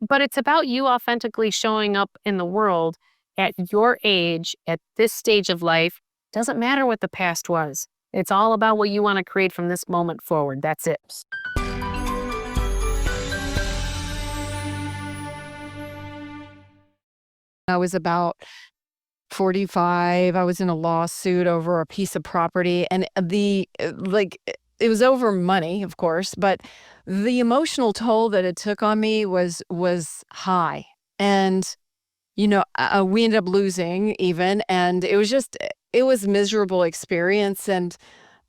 But it's about you authentically showing up in the world at your age, at this stage of life. Doesn't matter what the past was. It's all about what you want to create from this moment forward. That's it. I was about 45. I was in a lawsuit over a piece of property, and it was over money, of course, but the emotional toll that it took on me was high. And we ended up losing even, and it was a miserable experience, and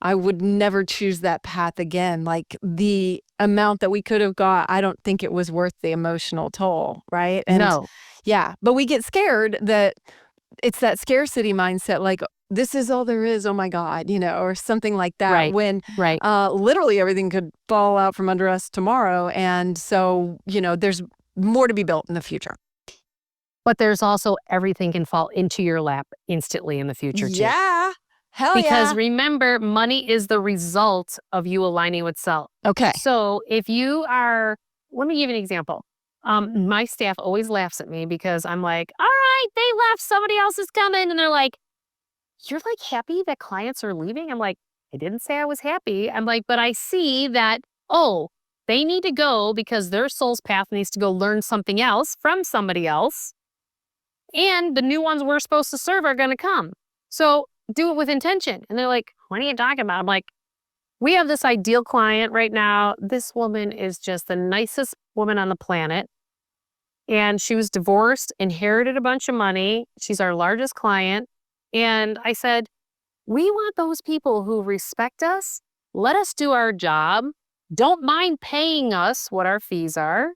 I would never choose that path again. Like, the amount that we could have got, I don't think it was worth the emotional toll, right? And No. yeah, but we get scared that it's that scarcity mindset, like, this is all there is, oh my God, or something like that, Right. when Right. literally everything could fall out from under us tomorrow. And so, there's more to be built in the future. But there's also everything can fall into your lap instantly in the future too. Yeah. Hell Because yeah. remember, money is the result of you aligning with self. Okay. So if you are, let me give you an example. My staff always laughs at me because I'm like, all right, they left, somebody else is coming. And they're like, you're like happy that clients are leaving? I'm like, I didn't say I was happy. I'm like, but I see that, oh, they need to go because their soul's path needs to go learn something else from somebody else. And the new ones we're supposed to serve are going to come. So do it with intention. And they're like, what are you talking about? I'm like, we have this ideal client right now. This woman is just the nicest woman on the planet. And she was divorced, inherited a bunch of money. She's our largest client. And I said, we want those people who respect us, let us do our job, don't mind paying us what our fees are.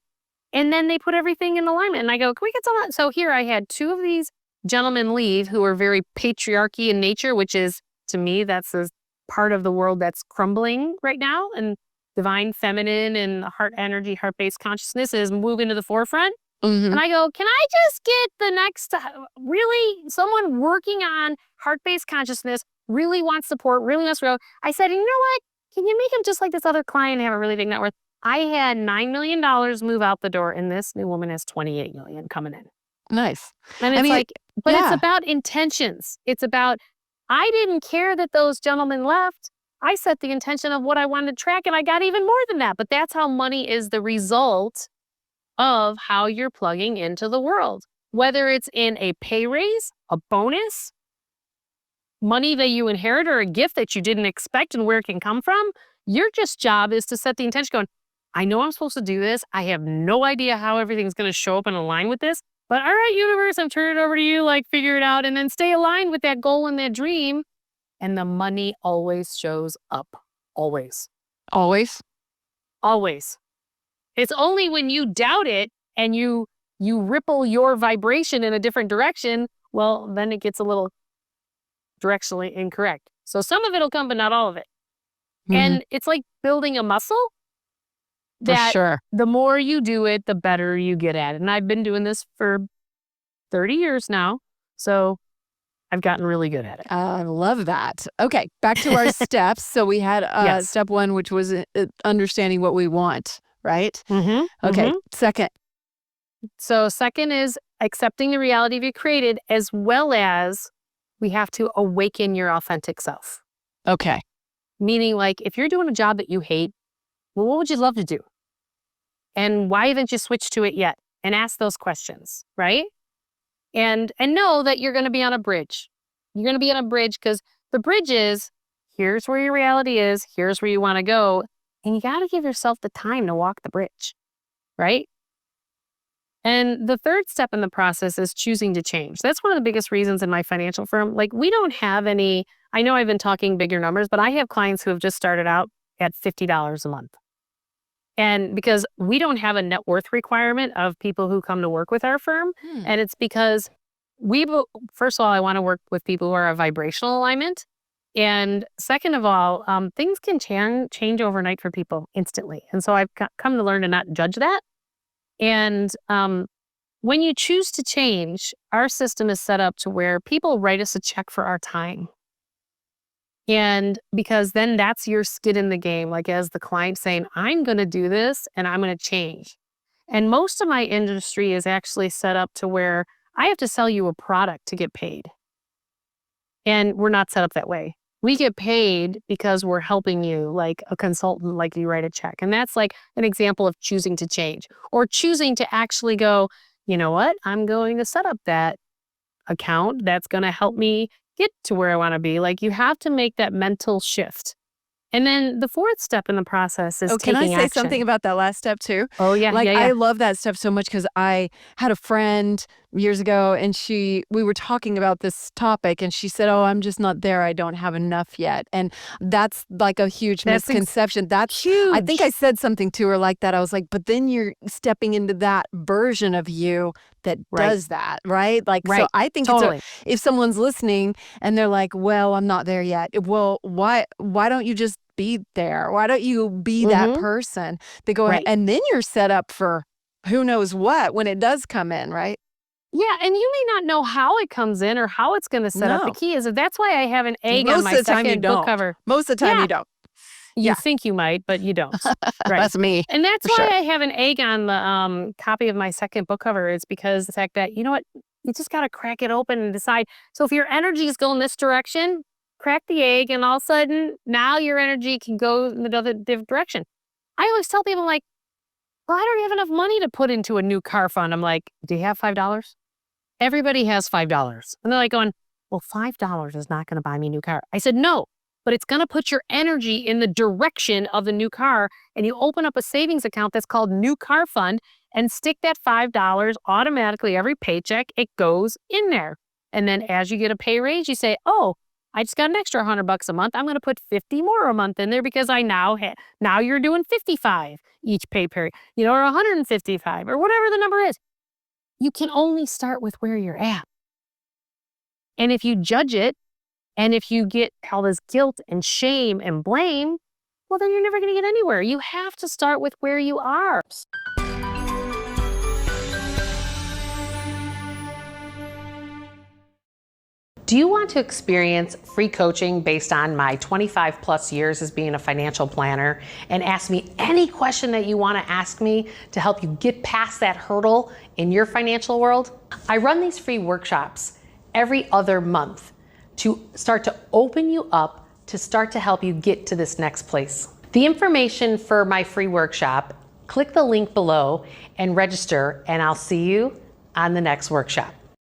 And then they put everything in alignment. And I go, can we get some of that? So here I had two of these gentlemen leave who are very patriarchy in nature, which is, to me, that's a part of the world that's crumbling right now. And divine feminine and heart energy, heart-based consciousness is moving to the forefront. Mm-hmm. And I go, can I just get the next, really, someone working on heart-based consciousness, really wants support, really wants to grow. I said, you know what? Can you make him just like this other client and have a really big net worth? I had $9 million move out the door, and this new woman has $28 million coming in. Nice. And it's it's about intentions. It's about, I didn't care that those gentlemen left. I set the intention of what I wanted to track, and I got even more than that. But that's how money is the result of how you're plugging into the world. Whether it's in a pay raise, a bonus, money that you inherit, or a gift that you didn't expect and where it can come from, your just job is to set the intention going, I know I'm supposed to do this. I have no idea how everything's going to show up and align with this. But all right, universe, I'm turning it over to you. Like, figure it out and then stay aligned with that goal and that dream. And the money always shows up. Always. Always? Always. It's only when you doubt it and you ripple your vibration in a different direction, well, then it gets a little directionally incorrect. So some of it'll come, but not all of it. Mm-hmm. And it's like building a muscle. That for sure. The more you do it, the better you get at it. And I've been doing this for 30 years now. So I've gotten really good at it. I love that. Okay, back to our steps. So we had Yes. Step 1, which was understanding what we want, right? Mm-hmm. Okay, mm-hmm. Second. So second is accepting the reality you created, as well as we have to awaken your authentic self. Okay. Meaning, like, if you're doing a job that you hate, well, what would you love to do? And why haven't you switched to it yet? And ask those questions, right? And know that you're going to be on a bridge. You're going to be on a bridge because the bridge is, here's where your reality is, here's where you want to go. And you got to give yourself the time to walk the bridge, right? And the third step in the process is choosing to change. That's one of the biggest reasons in my financial firm. Like, we don't have any, I know I've been talking bigger numbers, but I have clients who have just started out at $50 a month. And because we don't have a net worth requirement of people who come to work with our firm. And it's because first of all, I want to work with people who are a vibrational alignment. And second of all, things can change overnight for people instantly. And so I've come to learn to not judge that. And when you choose to change, our system is set up to where people write us a check for our time. And because then that's your skin in the game, like as the client saying, I'm going to do this and I'm going to change. And most of my industry is actually set up to where I have to sell you a product to get paid. And we're not set up that way. We get paid because we're helping you, like a consultant, like you write a check. And that's like an example of choosing to change or choosing to actually go, you know what? I'm going to set up that account that's going to help me get to where I want to be. Like you have to make that mental shift. And then the fourth step in the process is Oh, can I taking say action. something about that last step too? Oh, yeah, Like, yeah, yeah. I love that stuff so much because I had a friend years ago and we were talking about this topic and she said, "Oh, I'm just not there. I don't have enough yet." And that's like a huge That's misconception. I think I huge. said something to her like that. I was like, but then you're stepping into that version of you that Right, does that, right? Like, so right. I think Totally. if someone's listening and they're like, "Well, I'm not there yet." Well, why don't you just be there? Why don't you be that Mm-hmm. person to go ahead Right. and then you're set up for who knows what when it does come in, right? Yeah, and you may not know how it comes in or how it's gonna set up. The No. key is that's why I have an egg on Most my of the time you second book don't. cover. Most of the time Yeah, you don't. you Yeah. think you might, but you don't. Right. That's me And that's for why sure. I have an egg on the copy of my second book cover. It's because the fact that, you know what, you just gotta crack it open and decide. So if your energy is going this direction, crack the egg, and all of a sudden now your energy can go in the other different direction. I always tell people, like, well, I don't have enough money to put into a new car fund. I'm like, do you have $5? Everybody has $5. And they're like going, well, $5 is not going to buy me a new car. I said, no, but it's going to put your energy in the direction of the new car. And you open up a savings account that's called New Car Fund and stick that $5 automatically every paycheck. It goes in there. And then as you get a pay raise, you say, oh, I just got an extra $100 a month. I'm going to put 50 more a month in there because I now you're doing 55 each pay period, or 155 or whatever the number is. You can only start with where you're at. And if you judge it, and if you get all this guilt and shame and blame, well, then you're never going to get anywhere. You have to start with where you are. Do you want to experience free coaching based on my 25 plus years as being a financial planner and ask me any question that you want to ask me to help you get past that hurdle in your financial world? I run these free workshops every other month to start to open you up, to start to help you get to this next place. The information for my free workshop, click the link below and register, and I'll see you on the next workshop.